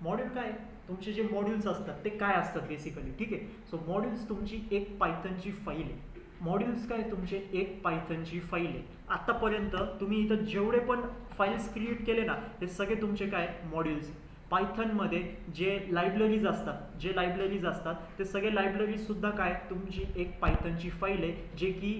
Module काय तुमचे जे मॉड्यूल्स असतात ते काय असतात बेसिकली, ठीक आहे. सो मॉड्यूल्स तुमची एक पायथनची फाईल आहे. मॉड्यूल्स काय तुमचे एक पायथनची फाईल आहे. आतापर्यंत तुम्ही इथं जेवढे पण फाईल्स क्रिएट केले ना ते सगळे तुमचे काय मॉड्यूल्स. पायथनमध्ये जे लायब्ररीज असतात ते सगळे लायब्ररीजसुद्धा काय तुमची एक पायथनची फाईल आहे जे की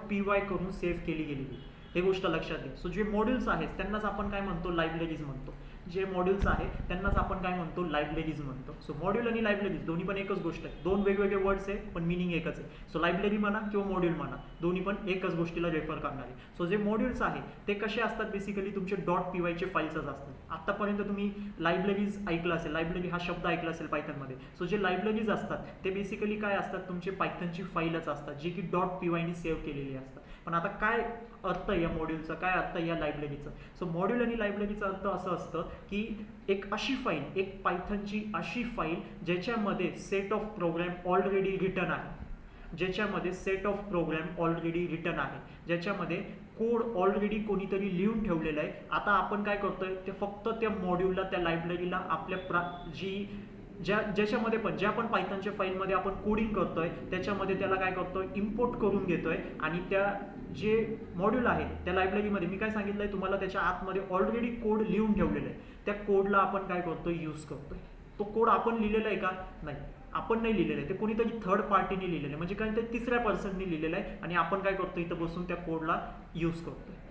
.py करून सेव्ह केली गेलेली. हे गोष्ट लक्षात घ्या. सो जे मॉड्यूल्स आहेत त्यांनाच आपण काय म्हणतो लायब्ररीज म्हणतो. जे मॉड्यूल्स आहेत त्यांनाच आपण काय म्हणतो लायब्ररीज म्हणतो. सो मॉड्यूल आणि लायब्ररीज दोन्ही पण एकच गोष्ट आहे. दोन वेगवेगळे वर्ड्स आहे पण मिनिंग एकच आहे. सो लायब्ररी म्हणा किंवा मॉड्यूल म्हणा दोन्ही पण एकच गोष्टीला रेफर करणारे. सो जे मॉड्यूल्स आहेत ते कसे असतात बेसिकली तुमचे .py चे फाईल्सच असतात. आतापर्यंत तुम्ही लायब्ररीज ऐकलं असेल, लायब्ररी हा शब्द ऐकला असेल पायथनमध्ये. सो जे लायब्ररीज असतात ते बेसिकली काय असतात तुमचे पायथनची फाईलच असतात जी की .py ने सेव्ह केलेली असतात. पण आता काय अर्थ या मॉड्यूलचा, काय अर्थ या लायब्ररीचा. सो मॉड्यूल आणि लायब्ररीचा अर्थ असं असतं की एक अशी फाईल, एक पायथनची अशी फाईल ज्याच्यामध्ये set of program already written आहे, ज्याच्यामध्ये कोड ऑलरेडी कोणीतरी लिहून ठेवलेला आहे. आता आपण काय करतोय ते फक्त त्या मॉड्यूलला, त्या लायब्ररीला आपल्या ज्याच्यामध्ये पण ज्या पण पायथनच्या फाईलमध्ये आपण कोडिंग करतोय त्याच्यामध्ये त्याला काय करतोय इम्पोर्ट करून घेतोय आणि त्या जे मॉड्यूल आहे त्या लायब्ररीमध्ये मी काय सांगितलंय तुम्हाला त्याच्या आतमध्ये ऑलरेडी कोड लिहून ठेवलेला आहे. त्या कोडला आपण काय करतोय यूज करतोय. तो कोड आपण लिहिलेला आहे का? नाही, आपण नाही लिहिलेलं आहे. ते कोणीतरी थर्ड पार्टीने लिहिलेलं आहे, म्हणजे काय ते तिसऱ्या पर्सनने लिहिलेलं आहे आणि आपण काय करतो इथं बसून त्या कोडला यूज करतोय.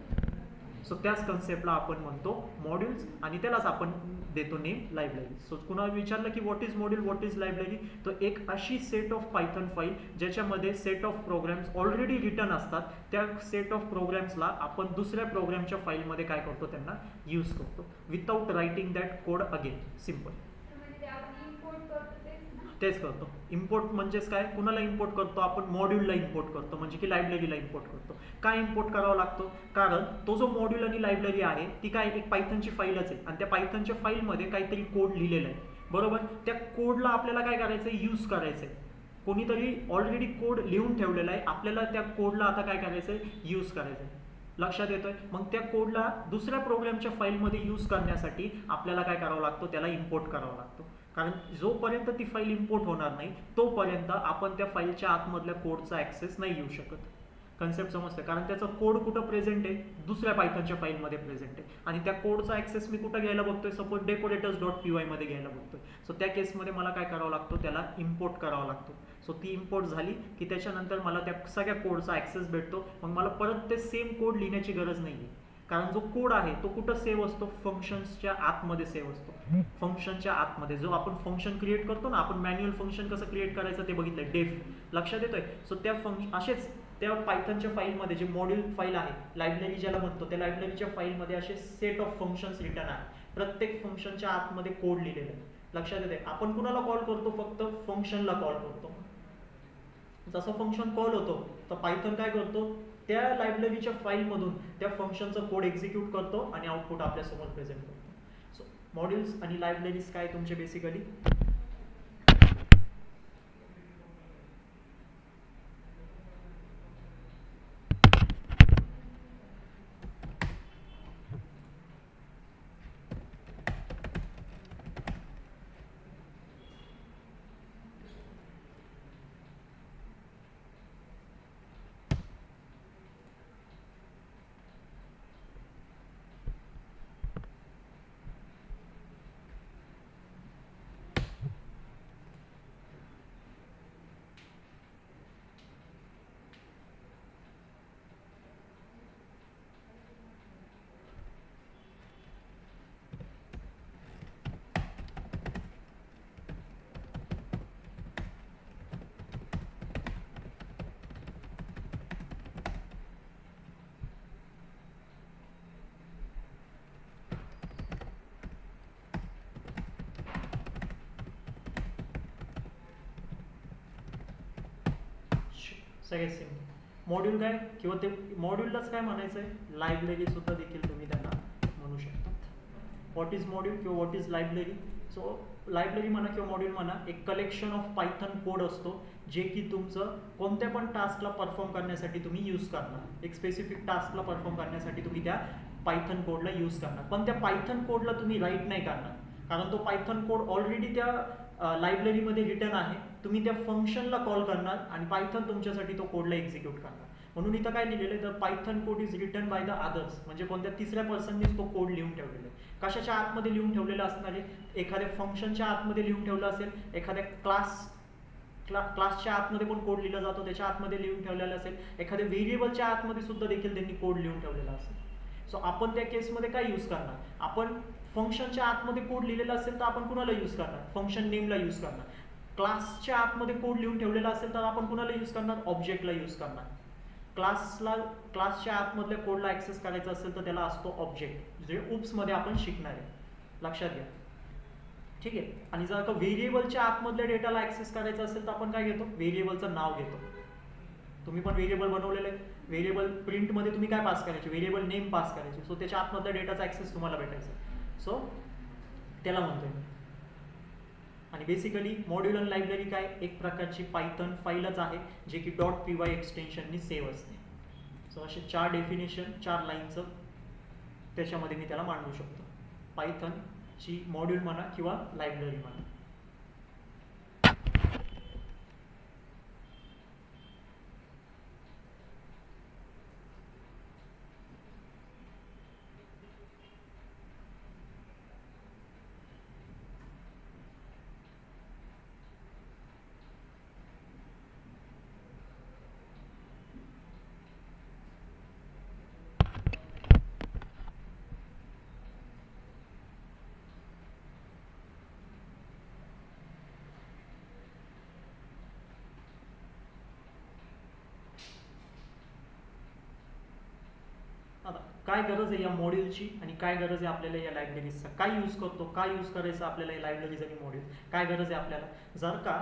सो त्याच कन्सेप्टला आपण म्हणतो मॉड्यूल्स आणि त्यालाच आपण देतो नेम लायब्ररी. सो कुणाला विचारलं की what is module, what is library, तर एक अशी सेट ऑफ पायथन फाईल ज्याच्यामध्ये set of programs already written असतात. त्या सेट ऑफ प्रोग्राम्सला आपण दुसऱ्या प्रोग्रामच्या फाईलमध्ये काय करतो त्यांना यूज करतो without writing that code again. Simple तेच करतो. इम्पोर्ट म्हणजेच काय, कुणाला इम्पोर्ट करतो आपण, मॉड्यूलला इम्पोर्ट करतो, म्हणजे की लायब्ररीला इम्पोर्ट करतो. काय इम्पोर्ट करावा लागतो, कारण तो जो मॉड्यूल आणि लायब्ररी आहे ती काय एक पायथनची फाईलच आहे आणि त्या पायथनच्या फाईलमध्ये काहीतरी कोड लिहिलेला आहे, बरोबर. त्या कोडला आपल्याला काय करायचं आहे, यूज करायचं आहे. कोणीतरी ऑलरेडी कोड लिहून ठेवलेला आहे, आपल्याला त्या कोडला आता काय करायचं आहे, यूज करायचं आहे. लक्षात येतोय. मग त्या कोडला दुसऱ्या प्रोग्रामच्या फाईलमध्ये यूज करण्यासाठी आपल्याला काय करावं लागतं, त्याला इम्पोर्ट करावं लागतं. कारण जोपर्यंत ती फाईल इम्पोर्ट होणार नाही तोपर्यंत आपण त्या फाईलच्या आतमधल्या कोडचा ॲक्सेस नाही घेऊ शकत. कन्सेप्ट समजतं. कारण त्याचा कोड कुठं प्रेझेंट आहे, दुसऱ्या पायथनच्या फाईलमध्ये प्रेझेंट आहे आणि त्या कोडचा ॲक्सेस मी कुठं घ्यायला बघतोय, सपोज decorators.py मध्ये घ्यायला बघतोय. सो त्या केसमध्ये मला काय करावं लागतं, त्याला इम्पोर्ट करावं लागतो. सो ती इम्पोर्ट झाली की त्याच्यानंतर मला त्या सगळ्या कोडचा ॲक्सेस भेटतो. मग मला परत ते सेम कोड लिहिण्याची गरज नाही आहे, कारण जो कोड आहे तो कुठं सेव्ह असतो, फंक्शन्सच्या आतमध्ये सेव्ह असतो. फंक्शनच्या आतमध्ये जो आपण फंक्शन क्रिएट करतो ना, आपण मॅन्युअल फंक्शन कसं क्रिएट करायचं ते बघितलंय, डेफ. लक्षात येतोय. सो त्या असेच त्या पायथनच्या फाईलमध्ये जे मॉड्यूल फाईल आहे, लायब्ररी ज्याला म्हणतो, त्या लायब्ररीच्या फाईलमध्ये असे सेट ऑफ फंक्शन्स रिटर्न आहे. प्रत्येक फंक्शनच्या आतमध्ये कोड लिहिलेला आहे. लक्षात येते. आपण कुणाला कॉल करतो, फक्त फंक्शनला कॉल करतो. जसं फंक्शन कॉल होतो तर पायथन काय करतो, त्या लायब्ररीच्या फाईलमधून त्या फंक्शनचा कोड एक्झिक्यूट करतो आणि आउटपुट आपल्यासमोर प्रेझेंट करतो. सो मॉड्यूल्स आणि लायब्ररीज काय तुमचे बेसिकली सगळ्यात सिम्पल. मॉड्यूल काय किंवा ते मॉड्यूललाच काय म्हणायचं आहे, लायब्ररी सुद्धा देखील तुम्ही त्यांना म्हणू शकतात. व्हॉट इज मॉड्यूल किंवा what is library. So library म्हणा किंवा मॉड्यूल म्हणा, एक कलेक्शन ऑफ पायथन कोड असतो जे की तुमचं कोणत्या पण टास्कला परफॉर्म करण्यासाठी तुम्ही यूज करणार. एक स्पेसिफिक टास्कला परफॉर्म करण्यासाठी तुम्ही त्या पायथन कोडला यूज करणार. पण त्या पायथन कोडला तुम्ही राईट नाही करणार, कारण तो पायथन कोड ऑलरेडी त्या लायब्ररीमध्ये रिटर्न आहे. तुम्ही त्या फंक्शनला कॉल करणार आणि पायथन तुमच्यासाठी तो कोडला एक्झिक्यूट करणार. म्हणून इथं काय लिहिलेलं आहे, the Python code is written by the others, म्हणजे कोणत्या तिसऱ्या पर्सननीच तो कोड लिहून ठेवलेला आहे. कशाच्या आतमध्ये लिहून ठेवलेला असणार आहे, एखाद्या फंक्शनच्या आतमध्ये लिहून ठेवलं असेल, एखाद्या क्लासच्या आतमध्ये पण कोड लिहिला जातो त्याच्या आतमध्ये लिहून ठेवलेला असेल, एखाद्या व्हेरिएबलच्या आतमध्ये सुद्धा देखील त्यांनी कोड लिहून ठेवलेला असेल. सो आपण त्या केसमध्ये काय यूज करणार, आपण फंक्शनच्या आतमध्ये कोड लिहिलेला असेल तर आपण कुणाला यूज करणार, फंक्शन नेमला यूज करणार. क्लासच्या आतमध्ये कोड लिहून ठेवलेला असेल तर आपण कुणाला यूज करणार, ऑब्जेक्टला यूज करणार. क्लासच्या आतमधल्या कोडला ऍक्सेस करायचा असेल तर त्याला असतो ऑब्जेक्ट, जे उप्समध्ये आपण शिकणार आहे, लक्षात घ्या. ठीक आहे. आणि जर का व्हेरिएबलच्या आतमधल्या डेटाला ऍक्सेस करायचा असेल तर आपण काय घेतो, व्हेरिएबलचं नाव घेतो. तुम्ही पण व्हेरिएबल बनवलेलं आहे, व्हेरिएबल प्रिंटमध्ये तुम्ही काय पास करायचे, व्हेरिएबल नेम पास करायचे. सो त्याच्या आतमधल्या डेटाचा ऍक्सेस तुम्हाला भेटायचा, सो त्याला म्हणतोय मी. आणि बेसिकली मॉड्यूल आणि लायब्ररी काय, एक प्रकारची पायथन फाईलच आहे जे की .py एक्सटेन्शननी सेव्ह असते. सो असे 4 डेफिनेशन 4 लाईनचं त्याच्यामध्ये मी त्याला मांडू शकतो. पायथनची मॉड्यूल म्हणा किंवा लायब्ररी म्हणा. आता काय गरज आहे या मॉड्यूलची आणि काय गरज आहे आपल्याला या लायब्ररीजचा, काय यूज करतो, काय यूज करायचं आपल्याला या लायब्ररीज आणि मॉड्यूल, काय गरज आहे आपल्याला. जर का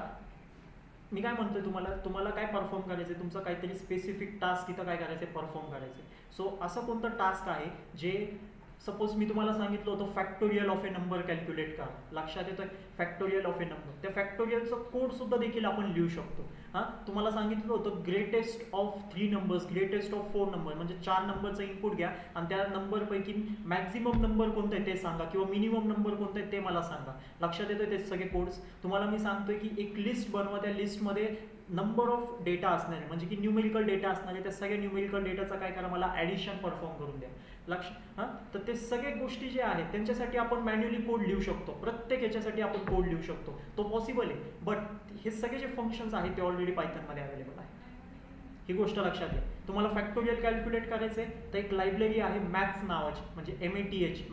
मी काय म्हणतोय, तुम्हाला काय परफॉर्म करायचं आहे, तुमचं काहीतरी स्पेसिफिक टास्क इथं काय करायचं आहे, परफॉर्म करायचं आहे. सो असं कोणतं टास्क आहे जे, सपोज मी तुम्हाला सांगितलं होतं factorial of A number calculate करा, लक्षात येतोय, फॅक्टोरियल ऑफ ए नंबर, त्या फॅक्टोरियलचं कोड सुद्धा देखील आपण लिहू शकतो. हां, तुम्हाला सांगितलं होतं greatest of 3 numbers, greatest of 4 number, म्हणजे 4 नंबरचं इनपुट घ्या आणि त्या नंबरपैकी मॅक्झिमम नंबर कोणतं आहे ते सांगा किंवा मिनिमम नंबर कोणतं आहे ते मला सांगा. लक्षात येतोय ते सगळे कोड्स. तुम्हाला मी सांगतोय की एक लिस्ट बनवा, त्या लिस्टमध्ये नंबर ऑफ डेटा असणार आहे, म्हणजे की न्यूमेरिकल डेटा असणार आहे, त्या सगळ्या न्यूमेरिकल डेटाचा काय करा, मला ॲडिशन परफॉर्म करून द्या. हां, तर ते सगळे गोष्टी जे आहेत त्यांच्यासाठी आपण मॅन्युअली कोड लिहू शकतो, प्रत्येक याच्यासाठी आपण कोड लिहू शकतो, तो पॉसिबल आहे. बट हे सगळे जे फंक्शन्स आहेत ते ऑलरेडी पायथनमध्ये अवेलेबल आहे, ही गोष्ट लक्षात घ्या. तुम्हाला फॅक्टोरियल कॅल्क्युलेट करायचे तर एक लायब्ररी आहे मॅथ्स नावाची, म्हणजे MATH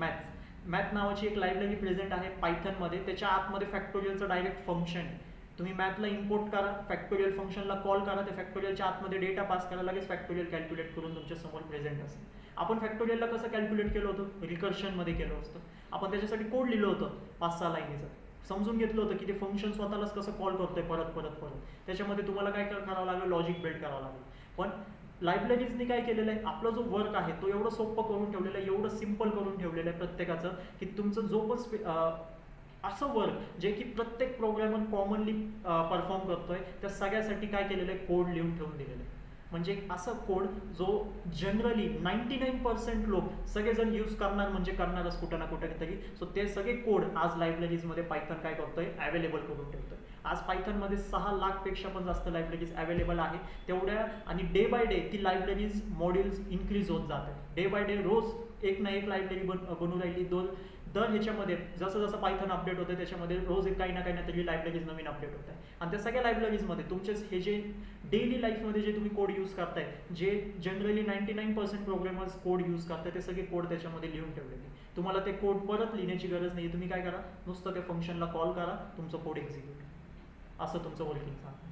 मॅथ नावाची एक लायब्ररी प्रेझेंट आहे पायथनमध्ये. त्याच्या आतमध्ये फॅक्टोरियलचं डायरेक्ट फंक्शन आहे. तुम्ही मॅथला इम्पोर्ट करा, फॅक्टोरियल फंक्शनला कॉल करा, त्या फॅक्टोरियलच्या आतमध्ये डेटा पास करा, लगेच फॅक्टोरियल कॅल्क्युलेट करून तुमच्या समोर प्रेझेंट असेल. आपण फॅक्टोरियलला कसं कॅल्क्युलेट केलं होतं, रिकर्शनमध्ये केलं असतं. आपण त्याच्यासाठी कोड लिहिलं होतं 5-6 लाईनीचं, समजून घेतलं होतं की ते फंक्शन स्वतःलाच कसं कॉल करतोय परत परत परत. त्याच्यामध्ये तुम्हाला काय करावं लागेल, लॉजिक बिल्ड करावं लागेल. पण लायब्ररीजनी काय केलेलं आहे, आपला जो वर्क आहे तो एवढं सोपं करून ठेवलेलं आहे, एवढं सिम्पल करून ठेवलेलं आहे प्रत्येकाचं, की तुमचं जो पण असं वर्क जे की प्रत्येक प्रोग्रामर कॉमनली परफॉर्म करतोय त्या सगळ्यासाठी काय केलेलं आहे, कोड लिहून ठेवून दिलेलं आहे. म्हणजे असं कोड जो जनरली 99% लोक सगळेजण यूज करणार, म्हणजे करणारच कुठं ना कुठं तरी. सो ते सगळे कोड आज लायब्ररीजमध्ये पायथन काय करतोय, अवेलेबल करून ठेवतोय. आज पायथनमध्ये 6 लाखपेक्षा पण जास्त लायब्ररीज अवेलेबल आहे तेवढ्या, आणि डे बाय डे ती लायब्ररीज मॉड्यूल्स इन्क्रीज होत जात आहे. डे बाय डे रोज एक ना एक लायब्ररी बनू राहिली. दर ह्याच्यामध्ये जसं जसं पायथन अपडेट होतं त्याच्यामध्ये रोज एक काही ना तरी लायब्ररीज नवीन अपडेट होत आहे. आणि त्या सगळ्या लायब्ररीजमध्ये तुमचे हे जे डेली लाईफमध्ये जे तुम्ही कोड यूज करताय, जे जनरली 99% प्रोग्रामर्स कोड यूज करताय, ते सगळे कोड त्याच्यामध्ये लिहून ठेवलेले. तुम्हाला ते कोड परत लिहिण्याची गरज नाही. तुम्ही काय करा, नुसतं त्या फंक्शनला कॉल करा, तुमचं कोड एक्झिक्यूट, असं तुमचं वर्किंग चालतं.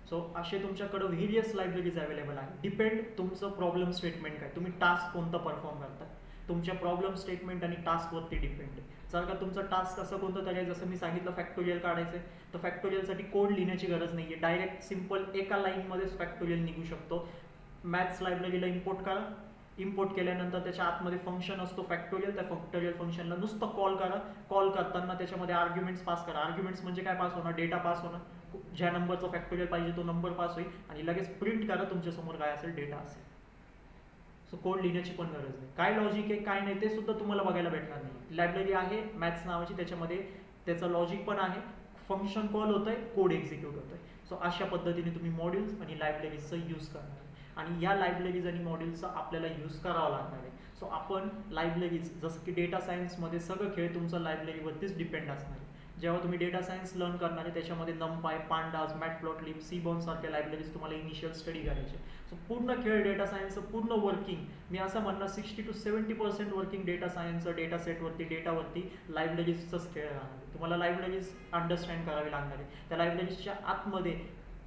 सो असे तुमच्याकडं व्हेरियस लायब्ररीज अवेलेबल आहे. डिपेंड तुमचं प्रॉब्लेम स्टेटमेंट काय, तुम्ही टास्क कोणतं परफॉर्म करता, तुमच्या प्रॉब्लेम स्टेटमेंट आणि टास्कवरती डिपेंड आहे. जर का तुमचं टास्क असं कोणतं तरी आहे, जसं मी सांगितलं फॅक्टोरियल काढायचं आहे, तर फॅक्टोरियलसाठी कोड लिहिण्याची गरज नाही आहे. डायरेक्ट सिम्पल एका लाईनमध्येच फॅक्टोरियल निघू शकतो. मॅथ्स लायब्ररीला इम्पोर्ट करा, इम्पोर्ट केल्यानंतर त्याच्या आतमध्ये फंक्शन असतो फॅक्टोरियल, त्या फॅक्टोरियल फंक्शनला नुसतं कॉल करा. कॉल करताना त्याच्यामध्ये आर्ग्युमेंट्स पास करा. आर्ग्युमेंट्स म्हणजे काय पास होणार, डेटा पास होणार. ज्या नंबरचं फॅक्टोरियल पाहिजे तो नंबर पास होईल आणि लगेच प्रिंट करा, तुमच्यासमोर काय असेल, डेटा असेल. सो कोड लिहिण्याची पण गरज नाही. काय लॉजिक आहे काय नाही ते सुद्धा तुम्हाला बघायला भेटणार नाही. लायब्ररी आहे मॅथ्स नावाची, त्याच्यामध्ये त्याचं लॉजिक पण आहे, फंक्शन कॉल होतंय, कोड एक्झिक्यूट होतोय. सो अशा पद्धतीने तुम्ही मॉड्यूल्स आणि लायब्ररीजचं यूज करणार आहे आणि या लायब्ररीज आणि मॉड्यूल्सचा आपल्याला यूज करावा लागणार आहे. सो आपण लायब्ररीज जसं की डेटा सायन्समध्ये सगळं खेळ तुमचा लायब्ररीवरतीच डिपेंड असणार आहे. जेव्हा तुम्ही डेटा सायन्स लर्न करणार आहे त्याच्यामध्ये NumPy, Pandas, Matplotlib, Seaborn सारख्या लायब्ररीज तुम्हाला इनिशियल स्टडी करायचे. सो पूर्ण खेळ डेटा सायन्सचं पूर्ण वर्किंग, मी असं म्हणणार 60 to 70% वर्किंग डेटा सायन्सचं डेटा सेटवरती डेटावरती लायब्ररीजचाच खेळ राहणार आहे. तुम्हाला लायब्ररीज अंडरस्टँड करावी लागणार आहे. त्या लायब्ररीजच्या आतमध्ये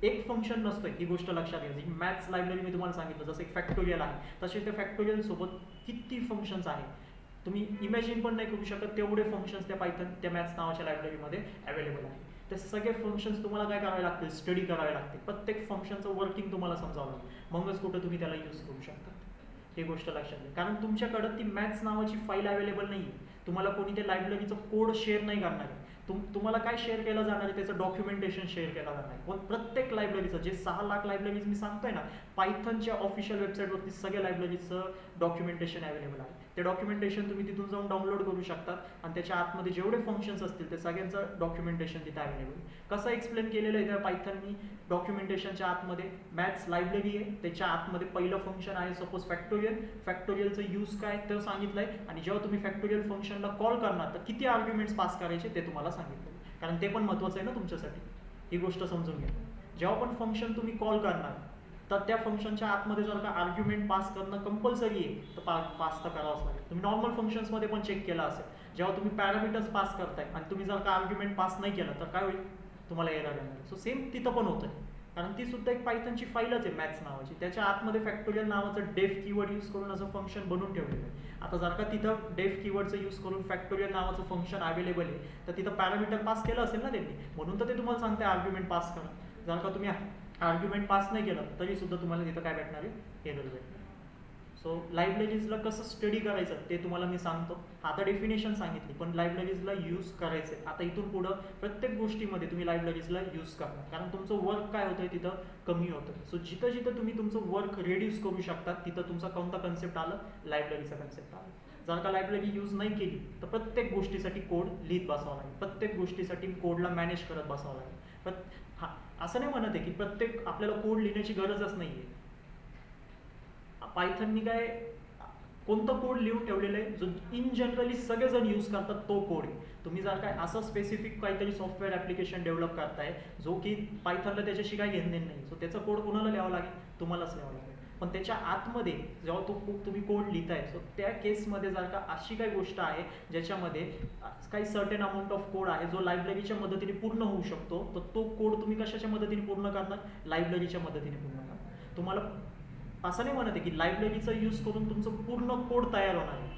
एक फंक्शन नसतं, ही गोष्ट लक्षात घ्या. मॅथ्स लायब्ररी मी तुम्हाला सांगितलं जसं एक फॅक्टोरियल आहे, तसे त्या फॅक्टोरियल सोबत किती फंक्शन्स आहेत तुम्ही इमॅजिन पण नाही करू शकत, तेवढे फंक्शन्स त्या पायथन त्या मॅथ्स नावाच्या लायब्ररीमध्ये अवेलेबल आहे. ते सगळे फंक्शन्स तुम्हाला काय करावे लागतील, स्टडी करावे लागते. प्रत्येक फंक्शनचं वर्किंग तुम्हाला समजावं लागेल, मगच कुठं तुम्ही त्याला यूज करू शकता. ही गोष्ट लक्षात घ्या. कारण तुमच्याकडं ती मॅथ्स नावाची फाईल अवेलेबल नाही आहे. तुम्हाला कोणी त्या लायब्ररीचं कोड शेअर नाही करणार आहे. तुम्हाला काय शेअर केलं जाणार आहे, त्याचं डॉक्युमेंटेशन शेअर केलं जाणार आहे. पण प्रत्येक लायब्ररीचं जे 6 लाख लायब्ररीज मी सांगतोय ना, पायथनच्या ऑफिशियल वेबसाईटवरती सगळ्या लायब्ररीचं डॉक्युमेंटेशन अवेलेबल आहे. ते डॉक्युमेंटेशन तुम्ही तिथून जाऊन डाउनलोड करू शकता आणि त्याच्या आतमध्ये जेवढे फंक्शन्स असतील ते सगळ्यांचं डॉक्युमेंटेशन तिथे अवेलेबल आहे. कसं एक्सप्लेन केलेलं आहे त्या पायथननी डॉक्युमेंटेशनच्या आतमध्ये, मॅथ्स लायब्ररी आहे, त्याच्या आतमध्ये पहिलं फंक्शन आहे सपोज फॅक्टोरियल, फॅक्टोरियलचं यूज काय ते सांगितलं आहे आणि जेव्हा तुम्ही फॅक्टोरियल फंक्शनला कॉल करणार तर किती आर्ग्युमेंट्स पास करायचे ते तुम्हाला सांगितलं, कारण ते पण महत्त्वाचं आहे ना तुमच्यासाठी. ही गोष्ट समजून घ्या. जेव्हा पण फंक्शन तुम्ही कॉल करणार तर त्या फंक्शनच्या आतमध्ये जर का आर्ग्युमेंट पास करणं कंपल्सरी आहे तर पास तर करावंच लागेल. तुम्ही नॉर्मल फंक्शन्समध्ये पण चेक केलं असेल, जेव्हा तुम्ही पॅरामीटर्स पास करताय आणि तुम्ही जर का आर्ग्युमेंट पास नाही केलं तर काय होईल, तुम्हाला एरर येणार. सो सेम तिथं पण होतं, कारण ती सुद्धा एक पायथनची फाईलच आहे मॅथ्स नावाची. त्याच्या आतमध्ये फॅक्टोरियल नावाचं डेफ कीवर्ड यूज करून असं फंक्शन बनवून ठेवलेलं आहे. आता जर का तिथं डेफ कीवर्डचं यूज करून फॅक्टोरियल नावाचं फंक्शन अवेलेबल आहे तर तिथं पॅरामीटर पास केलं असेल ना त्यांनी, म्हणून तर ते तुम्हाला सांगते आर्ग्युमेंट पास करा. जर का तुम्ही आर्ग्युमेंट पास नाही केलं तरी सुद्धा तुम्हाला तिथं काय भेटणार आहे, एरर भेटणार. सो लायब्ररीजला कसं स्टडी करायचं ते तुम्हाला मी सांगतो. आता डेफिनेशन सांगितली, पण लायब्ररीजला यूज करायचं. आता इथून पुढं प्रत्येक गोष्टीमध्ये तुम्ही लायब्ररीजला यूज करणार, कारण तुमचं वर्क काय होतंय तिथं कमी होतं. सो जिथं जिथं तुम्ही तुमचं वर्क रिड्यूस करू शकता तिथं तुमचा कोणता कन्सेप्ट आलं, लायब्ररीचा कन्सेप्ट आला. जर का लायब्ररी यूज नाही केली तर प्रत्येक गोष्टीसाठी कोड लिहित बसावं लागेल, प्रत्येक गोष्टीसाठी कोडला मॅनेज करत बसावं लागेल. पण असं नाही म्हणत आहे की प्रत्येक आपल्याला कोड लिहिण्याची गरजच नाही आहे. पायथननी काय कोणतं कोड लिहून ठेवलेलं आहे जो इन जनरली सगळेजण यूज करतात तो कोड आहे. तुम्ही जर काय असं स्पेसिफिक काहीतरी सॉफ्टवेअर ॲप्लिकेशन डेव्हलप करताय जो की पायथनला त्याच्याशी काय घेणं नाही, सो त्याचा कोड कोणाला लिहावं लागेल, तुम्हालाच लिहावं लागेल. पण त्याच्या आतमध्ये जेव्हा तुम्ही कोड लिहिताय सो त्या केसमध्ये जर का अशी काही गोष्ट आहे ज्याच्यामध्ये काही सर्टेन अमाऊंट ऑफ कोड आहे जो लायब्ररीच्या मदतीने पूर्ण होऊ शकतो, तर तो कोड तुम्ही कशाच्या मदतीने पूर्ण करणार, लायब्ररीच्या मदतीने पूर्ण करणार. तुम्हाला असं नाही म्हणत आहे की लायब्ररीचा यूज करून तुमचं पूर्ण कोड तयार होणार आहे,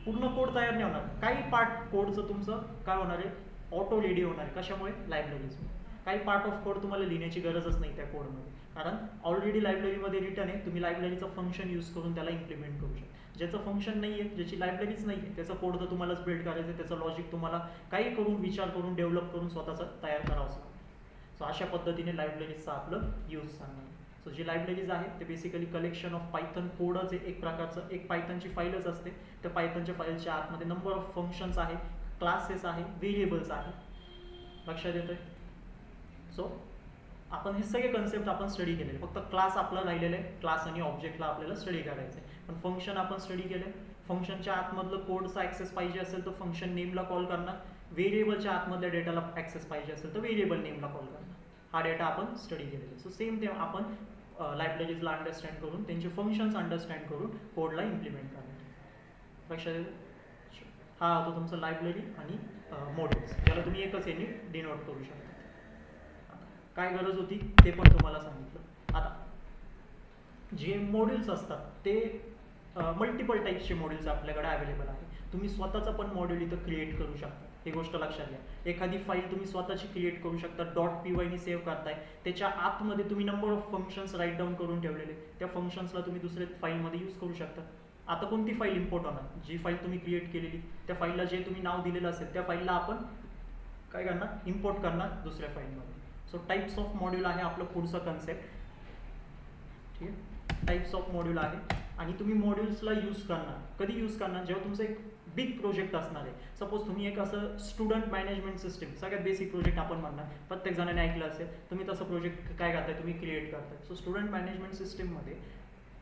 पूर्ण कोड तयार नाही होणार. काही पार्ट कोडचं तुमचं काय होणार आहे, ऑटो रेडी होणार आहे. कशामुळे, लायब्ररीजमुळे. काही पार्ट ऑफ कोड तुम्हाला लिहिण्याची गरजच नाही त्या कोडमध्ये, कारण ऑलरेडी लायब्ररीमध्ये रिटर्न आहे. तुम्ही लायब्ररीचं फंक्शन यूज करून त्याला इम्प्लिमेंट करू शकता. ज्याचं फंक्शन नाही आहे, ज्याची लायब्ररीच नाही आहे, त्याचा कोड तर तुम्हालाच बिल्ड करायचं आहे. त्याचं लॉजिक तुम्हाला काही करून विचार करून डेव्हलप करून स्वतःचं तयार करावं लागतं. सो अशा पद्धतीने लायब्ररीजचं आपलं यूज सांगणार. सो जी लायब्ररीज आहेत ते बेसिकली कलेक्शन ऑफ पायथन कोडच आहे, एक प्रकारचं एक पायथनची फाईलच असते. त्या पायथनच्या फाईलच्या आतमध्ये नंबर ऑफ फंक्शन्स आहे, क्लासेस आहे, व्हेरिएबल्स आहे. लक्षात येतोय. सो आपण हे सगळे कन्सेप्ट आपण स्टडी केलेले, फक्त क्लास आपला राहिलेला आहे. क्लास आणि ऑब्जेक्टला आपल्याला स्टडी करायचं आहे, पण फंक्शन आपण स्टडी केले. फंक्शनच्या आतमधलं कोडचा ॲक्सेस पाहिजे असेल तर फंक्शन नेमला कॉल करणार. व्हेरिएबलच्या आतमधल्या डेटाला ॲक्सेस पाहिजे असेल तर व्हेरिएबल नेमला कॉल करणार. हा डेटा आपण स्टडी केलेला. सो सेम ते आपण लायब्ररीजला अंडरस्टँड करून त्यांचे फंक्शन्स अंडरस्टँड करून कोडला इम्प्लिमेंट करणार. लक्षात येईल. हा होतो तुमचं लायब्ररी आणि मॉड्यूल्स, ज्याला तुम्ही एकच यांनी डिनोट करू शकता. काय गरज होती ते पण तुम्हाला सांगितलं. आता जे मॉड्यूल्स असतात ते मल्टिपल टाईप्सचे मॉड्यूल्स आपल्याकडे अवेलेबल आहे. तुम्ही स्वतःचं पण मॉड्यूल इथं क्रिएट करू शकता. ही गोष्ट लक्षात घ्या. एखादी फाईल तुम्ही स्वतःची क्रिएट करू शकता. .py नी सेव्ह करताय, त्याच्या आतमध्ये तुम्ही number of functions write down करून ठेवलेले, त्या फंक्शन्सला तुम्ही दुसऱ्या फाईलमध्ये यूज करू शकता. आता कोणती फाईल इम्पोर्ट होणार, जी फाईल तुम्ही क्रिएट केलेली त्या फाईलला जे तुम्ही नाव दिलेलं असेल त्या फाईलला आपण काय करणार, इम्पोर्ट करणार दुसऱ्या फाईलमध्ये. सो टाईप्स ऑफ मॉड्यूल आहे आपलं पुढचं कन्सेप्ट. ठीक आहे. टाईप्स ऑफ मॉड्यूल आहे आणि तुम्ही मॉड्यूल्सला यूज करणार. कधी यूज करणार? जेव्हा तुमचं एक बिग प्रोजेक्ट असणार आहे. सपोज तुम्ही एक असं स्टुडंट मॅनेजमेंट सिस्टीम, सगळ्यात बेसिक प्रोजेक्ट आपण म्हणणार, प्रत्येक जणांनी ऐकलं असेल. तुम्ही तसं प्रोजेक्ट काय करताय, तुम्ही क्रिएट करताय. सो स्टुडंट मॅनेजमेंट सिस्टीममध्ये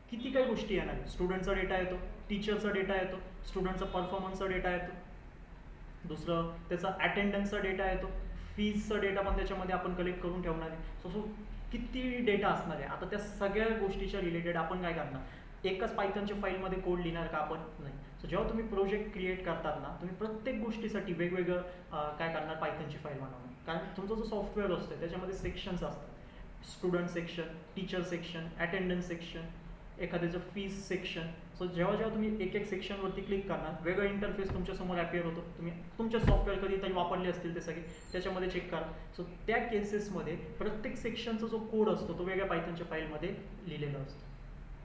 किती काही गोष्टी येणार आहे. स्टुडंटचा डेटा येतो, टीचरचा डेटा येतो, स्टुडंटचा परफॉर्मन्सचा डेटा येतो, दुसरं त्याचा अटेंडन्सचा डेटा येतो, फीजचा डेटा पण त्याच्यामध्ये आपण कलेक्ट करून ठेवणार आहे. सो किती डेटा असणार आहे. आता त्या सगळ्या गोष्टीच्या रिलेटेड आपण काय करणार, एकच पायथनच्या फाईलमध्ये कोड लिहिणार का आपण? नाही. सो जेव्हा तुम्ही प्रोजेक्ट क्रिएट करतात ना, तुम्ही प्रत्येक गोष्टीसाठी वेगवेगळं काय करणार, पायथनची फाईल बनवणार. कारण तुमचा जो सॉफ्टवेअर असतो त्याच्यामध्ये सेक्शन्स असतात. Student section, teacher section, attendance section, एखाद्याचं फीज सेक्शन. सो जेव्हा जेव्हा तुम्ही एक एक सेक्शनवरती क्लिक करणार, वेगळा इंटरफेस तुमच्यासमोर ॲपियर होतो. तुम्ही तुमच्या सॉफ्टवेअर कधीतरी वापरले असतील ते सगळे, त्याच्यामध्ये चेक करा. सो त्या केसेसमध्ये प्रत्येक सेक्शनचा जो कोड असतो तो वेगळ्या पायथनच्या फाईलमध्ये लिहिलेला असतो.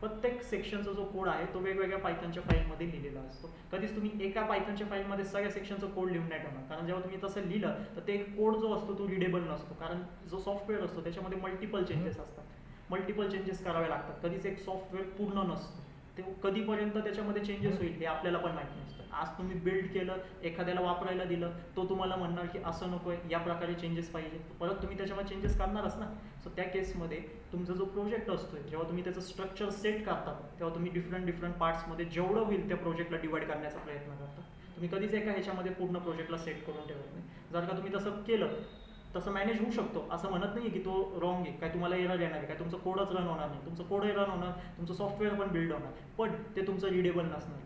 प्रत्येक सेक्शनचा जो कोड आहे तो वेगवेगळ्या पायथनच्या फाईलमध्ये लिहिलेला असतो. कधीच तुम्ही एका पायथनच्या फाईलमध्ये सगळ्या सेक्शनचा कोड लिहून नाही ठेवणार. कारण जेव्हा तुम्ही तसं लिहिलं तर ते कोड जो असतो तो रिडेबल नसतो. कारण जो सॉफ्टवेअर असतो त्याच्यामध्ये मल्टिपल चेंजेस असतात, मल्टिपल चेंजेस करावे लागतात. कधीच एक सॉफ्टवेअर पूर्ण नसतं. ते कधीपर्यंत त्याच्यामध्ये चेंजेस होईल हे आपल्याला पण माहिती नसतं. आज तुम्ही बिल्ड केलं, एखाद्याला वापरायला दिलं, तो तुम्हाला म्हणणार की असं नको आहे, या प्रकारे चेंजेस पाहिजे, परत तुम्ही त्याच्यामध्ये चेंजेस करणारच ना. सो त्या केसमध्ये तुमचा जो प्रोजेक्ट असतोय, जेव्हा तुम्ही त्याचं स्ट्रक्चर सेट करतात तेव्हा तुम्ही डिफरंट पार्ट्समध्ये जेवढं होईल त्या प्रोजेक्टला डिवाइड करण्याचा प्रयत्न करता. तुम्ही कधीच एका ह्याच्यामध्ये पूर्ण प्रोजेक्टला सेट करून ठेवत नाही. जर का तुम्ही तसं केलं, तसं मॅनेज होऊ शकतो. असं म्हणत नाही की तो रॉंग आहे, काय तुम्हाला एरर येणार आहे, काय तुमचं कोडच रन होणार नाही. तुमचं कोडही रन होणार, तुमचं सॉफ्टवेअर पण बिल्ड होणार, पण ते तुमचं रिडेबल नसणार.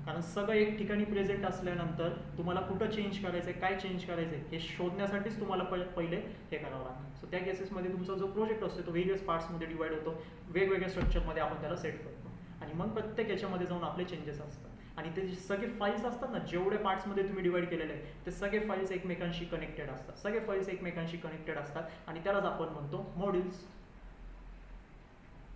कारण सगळं एक ठिकाणी प्रेझेंट असल्यानंतर तुम्हाला कुठं चेंज करायचं आहे, काय चेंज करायचं आहे हे शोधण्यासाठीच तुम्हाला पहिले हे करावं लागणार. सो त्या केसेसमध्ये तुमचा जो प्रोजेक्ट असतो तो वेगवेगळ्या पार्ट्समध्ये डिवाइड होतो, वेगवेगळ्या स्ट्रक्चरमध्ये आपण त्याला सेट करतो आणि मग प्रत्येक याच्यामध्ये जाऊन आपले चेंजेस असतात. आणि ते सगळे फाईल्स असतात ना, जेवढे पार्ट्समध्ये तुम्ही डिवाइड केलेले आहे ते सगळे फाईल्स एकमेकांशी कनेक्टेड असतात. सगळे फाईल्स एकमेकांशी कनेक्टेड असतात आणि त्यालाच आपण म्हणतो मॉड्यूल्स.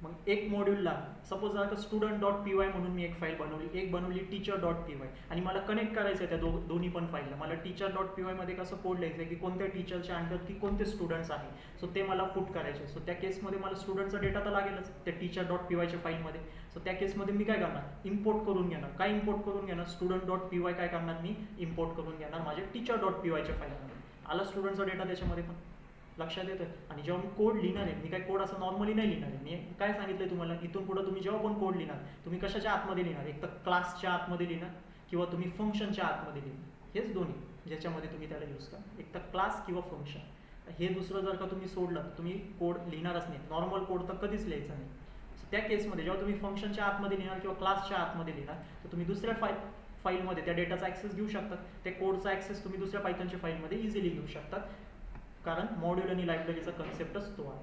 मग एक मॉड्यूलला सपोज जर का student.py म्हणून मी एक फाईल बनवली, एक बनवली teacher.py आणि मला कनेक्ट करायचं आहे त्या दोन्ही पण फाईलला. मला teacher.py मध्ये कसं कोड लिहायचं आहे की कोणत्या टीचरच्या अंडर की कोणते स्टुडंट्स आहे, सो ते मला पुट करायचे. सो त्या केसमध्ये मला स्टुडंटचा डेटा तर लागेलच त्या teacher.py फाईलमध्ये. सो त्या केसमध्ये मी काय करणार, इम्पोर्ट करून घेणार. काय इम्पोर्ट करून घेणार, student.py काय करणार मी इम्पोर्ट करून घेणार माझ्या teacher.py फाईलमध्ये. आला स्टुडंटचा डेटा त्याच्यामध्ये पण, लक्षात येतं. आणि जेव्हा मी कोड लिहिणार आहे, मी काय कोड असं नॉर्मली नाही लिहिणार आहे. मी काय सांगितलंय तुम्हाला, इथून पुढे तुम्ही जेव्हा पण कोड लिहिणार, तुम्ही कशाच्या आतमध्ये लिहिणार, एक तर क्लासच्या आतमध्ये लिहिणार किंवा तुम्ही फंक्शनच्या आतमध्ये लिहिणार. हेच दोन्ही ज्याच्यामध्ये तुम्ही त्याला यूज करा, एक तर क्लास किंवा फंक्शन. हे दुसरं जर का तुम्ही सोडलं तर तुम्ही कोड लिहिणारच नाही. नॉर्मल कोड तर कधीच लिहायचा नाही. त्या केसमध्ये जेव्हा तुम्ही फंक्शनच्या आतमध्ये लिहिणार किंवा क्लासच्या आतमध्ये लिहिणार तर तुम्ही दुसऱ्या फाईलमध्ये त्या डेटाचा ॲक्सेस घेऊ शकतात. त्या कोडचा ॲक्सेस तुम्ही दुसऱ्या पायथनच्या फाईलमध्ये इझिली घेऊ शकतात. कारण मॉड्यूल आणि लायब्ररीचा कन्सेप्टच तो आहे.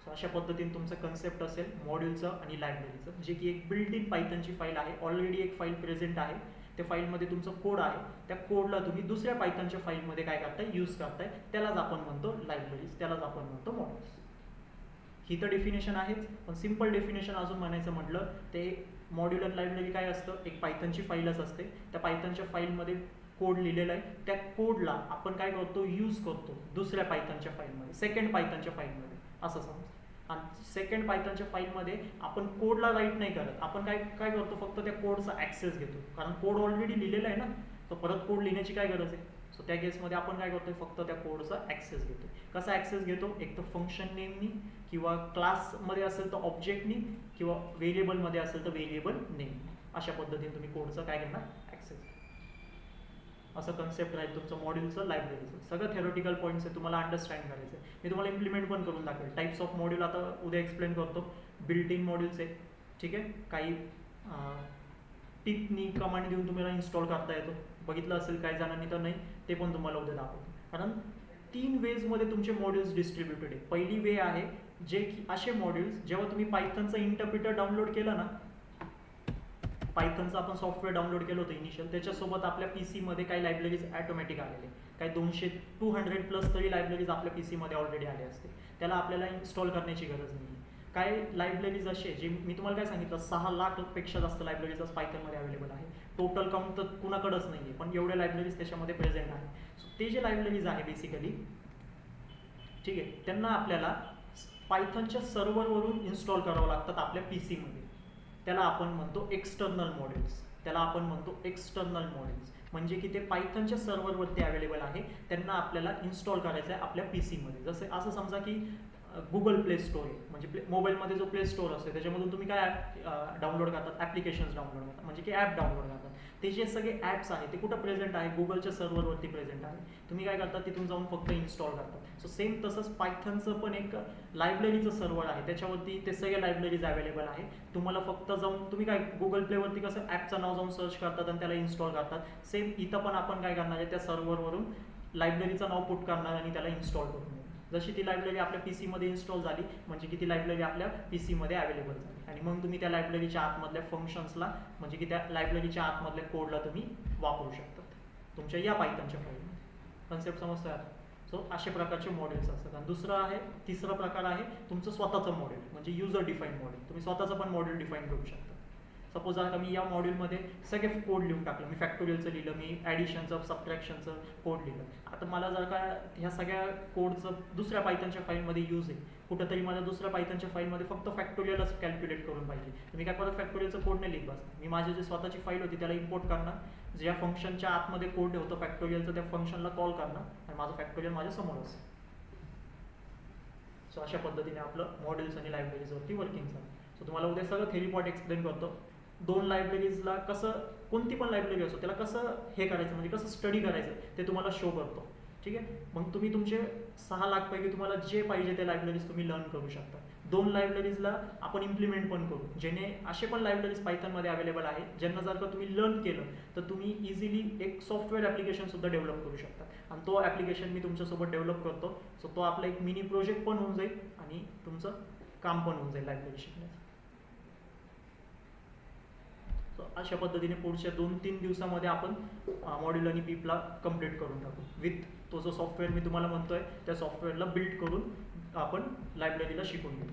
सो अशा पद्धतीने तुमचं कन्सेप्ट असेल मॉड्यूलचं आणि लायब्ररीचं, जे की एक बिल्ट इन पायथनची फाईल आहे. ऑलरेडी एक फाईल प्रेझेंट आहे, त्या फाईलमध्ये तुमचं कोड आहे. त्या कोडला तुम्ही दुसऱ्या पायथनच्या फाईलमध्ये काय करताय, यूज करताय. त्यालाच आपण म्हणतो लायब्ररीज, त्यालाच आपण म्हणतो मॉड्यूल्स. ही तर डेफिनेशन आहेच, पण सिम्पल डेफिनेशन अजून म्हणायचं म्हटलं ते मॉड्यूल आणि लायब्ररी काय असतं, एक पायथनची फाईलच असते. त्या पायथनच्या फाईलमध्ये कोड लिहिलेला आहे, त्या कोडला आपण काय करतो, यूज करतो दुसऱ्या पायथनच्या फाईलमध्ये, सेकंड पायथनच्या फाईलमध्ये असं समजा. आणि सेकंड पायथनच्या फाईलमध्ये आपण कोडला राईट नाही करत, आपण काय काय करतो, फक्त त्या कोडचा ॲक्सेस घेतो. कारण कोड ऑलरेडी लिहिलेला आहे ना, तर परत कोड लिहिण्याची काय गरज आहे. सो त्या केसमध्ये आपण काय करतोय, फक्त त्या कोडचा ॲक्सेस घेतो. कसा ॲक्सेस घेतो, एक तर फंक्शन नेमनी किंवा क्लासमध्ये असेल तर ऑब्जेक्टनी किंवा व्हेरिएबलमध्ये असेल तर व्हेरिएबल नेम. अशा पद्धतीने तुम्ही कोडचं काय करणार, ॲक्सेस. असं कन्सेप्ट राहील तुमचं मॉड्यूलचं, लायब्ररीचं. सगळं थेरोटिकल पॉईंट्स आहे, तुम्हाला अंडरस्टँड करायचं आहे. मी तुम्हाला इम्प्लिमेंट पण करून दाखवेल. टाईप्स ऑफ मॉड्यूल आता उद्या एक्सप्लेन करतो. बिल्ट इन मॉड्यूल्स आहे, ठीक आहे. काही टिपनी कमांड देऊन तुम्हाला इन्स्टॉल करता येतो. बघितलं असेल काही जणांनी, तर नाही, ते पण तुम्हाला उद्या दाखवतो. कारण 3 वेजमध्ये तुमचे मॉड्यूल्स डिस्ट्रीब्युटेड आहे. पहिली वे आहे जे की असे मॉड्यूल्स, जेव्हा तुम्ही पायथनचं इंटरप्रिटर डाउनलोड केलं ना, पायथनचं आपण सॉफ्टवेअर डाउनलोड केलं होतं इनिशियल, त्याच्यासोबत आपल्या पीसीमध्ये काही लायब्ररीज ॲटोमॅटिक आलेले, काही 200-200+ तरी लायब्ररीज आपल्या पीसीमध्ये ऑलरेडी आले असते. त्याला आपल्याला इन्स्टॉल करण्याची गरज नाही. काय लायब्ररीज असे जे मी तुम्हाला काय सांगितलं, 6 लाखपेक्षा जास्त लायब्ररीज पायथनमध्ये अवेलेबल आहे. टोटल काउंट तर कुणाकडंच नाही आहे, पण एवढ्या लायब्ररीज त्याच्यामध्ये प्रेझेंट आहे. सो ते जे लायब्ररीज आहे बेसिकली, ठीक आहे, त्यांना आपल्याला पायथनच्या सर्व्हरवरून इन्स्टॉल करावं लागतात आपल्या PC मध्ये. त्याला आपण म्हणतो एक्सटर्नल मॉड्यूल्स. म्हणजे की ते पायथनच्या सर्व्हरवरती अवेलेबल आहे, त्यांना आपल्याला इन्स्टॉल करायचं आहे आपल्या PC मध्ये. जसे असं समजा की गुगल प्ले स्टोअर आहे, म्हणजे मोबाईलमध्ये जो प्ले स्टोअर असतो त्याच्यामधून तुम्ही काय डाउनलोड करतात, ॲप्लिकेशन्स डाउनलोड करतात, म्हणजे की ॲप डाउनलोड करतात. ते जे सगळे ॲप्स आहेत ते कुठं प्रेझेंट आहे, गुगलच्या सर्व्हरवरती प्रेझेंट आहे. तुम्ही काय करता, तिथून जाऊन फक्त इन्स्टॉल करतात. सो सेम तसंच पायथनचं पण एक लायब्ररीचं सर्व्हर आहे, त्याच्यावरती ते सगळे लायब्ररीज अवेलेबल आहे. तुम्हाला फक्त जाऊन तुम्ही काय गुगल प्लेवरती कसं ॲपचं नाव जाऊन सर्च करतात आणि त्याला इन्स्टॉल करतात, सेम इथं पण आपण काय करणार आहे, त्या सर्व्हरवरून लायब्ररीचं नाव पुट करणार आणि त्याला इन्स्टॉल करून घेणार. जशी ती लायब्ररी आपल्या PC मध्ये इन्स्टॉल झाली म्हणजे की ती लायब्ररी आपल्या PC मध्ये अवेलेबल झाली आणि मग तुम्ही त्या लायब्ररीच्या आतमधल्या फंक्शन्सला म्हणजे की त्या लायब्ररीच्या आतमधल्या कोडला तुम्ही वापरू शकतात तुमच्या या पायथनच्या फाईलमध्ये. कन्सेप्ट समजतोय आता? सो अशा प्रकारचे मॉडेल्स असतात. आणि तिसरा प्रकार आहे तुमचं स्वतःचं मॉडेल, म्हणजे युजर डिफाईन मॉडेल. तुम्ही स्वतःचं पण मॉडेल डिफाईन करू शकता. सपोज आता मी या मॉड्यूलमध्ये सगळे कोड लिहून टाकलं, मी फॅक्टोरियलचं लिहिलं, मी ॲडिशनचं सबट्रॅक्शनचं कोड लिहिलं. आता मला जर का ह्या सगळ्या कोडचं दुसऱ्या पायथनच्या फाईलमध्ये यूज आहे, कुठंतरी मला दुसऱ्या पायथनच्या फाईलमध्ये फक्त फॅक्टोरियलच कॅल्क्युलेट करून पाहिजे, तर मी काय परत फॅक्टोरियलचं कोड नाही लिहित बसणार. मी माझी जी स्वतःची फाईल होती त्याला इम्पोर्ट करणार, ज्या फंक्शनच्या आतमध्ये कोड होतं फॅक्टोरियलचं त्या फंक्शनला कॉल करणार आणि माझं फॅक्टोरियल माझ्या समोरच. सो अशा पद्धतीने आपलं मॉडेल्स आणि लायब्ररीजवरती वर्किंग झालं. सो तुम्हाला उद्या सगळं थेरी पार्ट एक्सप्लेन करतो. दोन लायब्ररीजला कसं, कोणती पण लायब्ररी असो त्याला कसं हे करायचं, म्हणजे कसं स्टडी करायचं ते तुम्हाला शो करतो. ठीक आहे, मग तुम्ही तुमचे 6 लाख पैकी तुम्हाला जे पाहिजे ते लायब्ररीज तुम्ही लर्न करू शकता. 2 लायब्ररीजला आपण इम्प्लिमेंट पण करू, जेणे असे पण लायब्ररीज पायथनमध्ये अवेलेबल आहेत ज्यांना जर का तुम्ही लर्न केलं तर तुम्ही इझिली एक सॉफ्टवेअर ॲप्लिकेशन सुद्धा डेव्हलप करू शकता. आणि तो ॲप्लिकेशन मी तुमच्यासोबत डेव्हलप करतो. सो तो आपला एक मिनी प्रोजेक्ट पण होऊन जाईल आणि तुमचं काम पण होऊन जाईल लायब्ररी शिकण्याचं. सो अशा पद्धतीने पुढच्या 2-3 दिवसामध्ये आपण मॉड्यूल आणि पीपला कम्प्लीट करून टाकू. विथ तो जो सॉफ्टवेअर मी तुम्हाला म्हणतोय त्या सॉफ्टवेअरला बिल्ड करून आपण लायब्ररीला शिकून घेऊ.